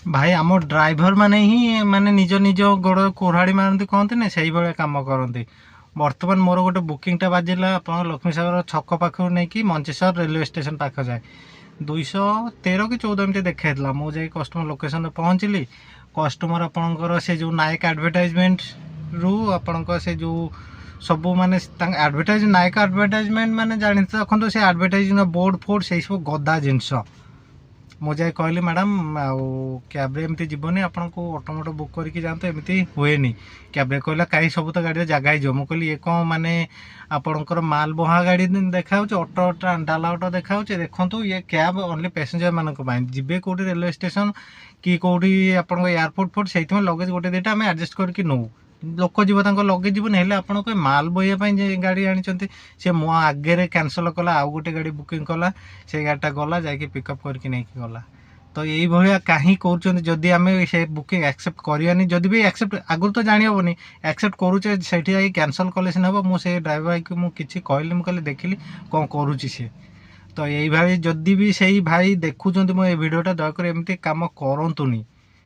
ଭାଇ ଆମ ଡ୍ରାଇଭର ମାନେ ହିଁ ମାନେ ନିଜ ନିଜ ଗୋଡ଼ କୁରାଢ଼ି ମାରନ୍ତି କହନ୍ତିନି, ସେଇଭଳିଆ କାମ କରନ୍ତି। ବର୍ତ୍ତମାନ ମୋର ଗୋଟେ ବୁକିଂଟା ବାଜିଲା ଆପଣଙ୍କ ଲକ୍ଷ୍ମୀସାଗର ଛକ ପାଖରୁ ନେଇକି ମଞ୍ଚେଶ୍ୱର ରେଲୱେ ଷ୍ଟେସନ ପାଖ ଯାଏ 213 କି 14 ଏମିତି ଦେଖାଇଥିଲା। ମୁଁ ଯାଇ କଷ୍ଟମର ଲୋକେସନରେ ପହଞ୍ଚିଲି। କଷ୍ଟମର ଆପଣଙ୍କର ସେ ଯେଉଁ ନାୟକ ଆଡ଼ଭର୍ଟାଇଜମେଣ୍ଟରୁ ଆପଣଙ୍କ ସେ ଯେଉଁ ସବୁ ମାନେ ତାଙ୍କ ଆଡ଼ଭର୍ଟାଇଜ ନାୟକ ଆଡ଼ଭର୍ଟାଇଜମେଣ୍ଟ ମାନେ ଜାଣିତେ ରଖନ୍ତୁ, ସେ ଆଡ଼ଭର୍ଟାଇଜିଂ ବୋର୍ଡ଼ ଫୋର୍ଡ଼ ସେଇ ସବୁ ଗଦା ଜିନିଷ। ମୁଁ ଯାଇ କହିଲି ମ୍ୟାଡ଼ାମ୍ ଆଉ କ୍ୟାବ୍ରେ ଏମିତି ଯିବନି, ଆପଣଙ୍କୁ ଅଟୋମୋଟୋ ବୁକ୍ କରିକି ଯାଆନ୍ତୁ, ଏମିତି ହୁଏନି କ୍ୟାବ୍ରେ। କହିଲା କାହିଁ ସବୁ ତ ଗାଡ଼ିରେ ଜାଗା ହେଇଯିବ। ମୁଁ କହିଲି ଇଏ କ'ଣ ମାନେ ଆପଣଙ୍କର ମାଲ ବୁହା ଗାଡ଼ି ଦେଖାହେଉଛି, ଅଟୋ ଡାଲା ଅଟୋ ଦେଖାହେଉଛି? ଦେଖନ୍ତୁ ଇଏ କ୍ୟାବ୍ ଓନ୍ଲି ପ୍ୟାସେଞ୍ଜରମାନଙ୍କ ପାଇଁ। ଯିବେ କେଉଁଠି ରେଲୱେ ଷ୍ଟେସନ କି କେଉଁଠି ଆପଣଙ୍କ ଏୟାରପୋର୍ଟ ଫୋର୍ଟ, ସେଇଥିପାଇଁ ଲଗେଜ ଗୋଟେ ଦୁଇଟା ଆମେ ଆଡ଼ଜଷ୍ଟ କରିକି ନେଉ। ଲୋକ ଯିବ ତାଙ୍କ ଲଗେଜ ଯିବନି, ହେଲେ ଆପଣଙ୍କ ମାଲ ବୋହିବା ପାଇଁ ଯେ ଗାଡ଼ି ଆଣିଛନ୍ତି ସେ ମୋ ଆଗରେ କ୍ୟାନସଲ୍ କଲା, ଆଉ ଗୋଟେ ଗାଡ଼ି ବୁକିଂ କଲା, ସେଇ ଗାଡ଼ିଟା ଗଲା ଯାଇକି ପିକଅପ୍ କରିକି ନେଇକି ଗଲା। ତ ଏଇଭଳିଆ କାହିଁ କରୁଛନ୍ତି? ଯଦି ଆମେ ସେ ବୁକିଂ ଆକ୍ସେପ୍ଟ କରିବାନି, ଯଦି ବି ଆକ୍ସେପ୍ଟ ଆଗରୁ ତ ଜାଣି ହେବନି, ଆକ୍ସେପ୍ଟ କରୁଛେ ସେଠି ଯାଇକି କ୍ୟାନସଲ୍ କଲେ ସିନା ହେବ। ମୁଁ ସେ ଡ୍ରାଇଭର ଭାଇକୁ ମୁଁ କିଛି କହିଲି, ମୁଁ କହିଲି ଦେଖିଲି କ'ଣ କରୁଛି ସେ। ତ ଏଇଭଳି ଯଦି ବି ସେଇ ଭାଇ ଦେଖୁଛନ୍ତି ମୋ ଏ ଭିଡ଼ିଓଟା, ଦୟାକରି ଏମିତି କାମ କରନ୍ତୁନି।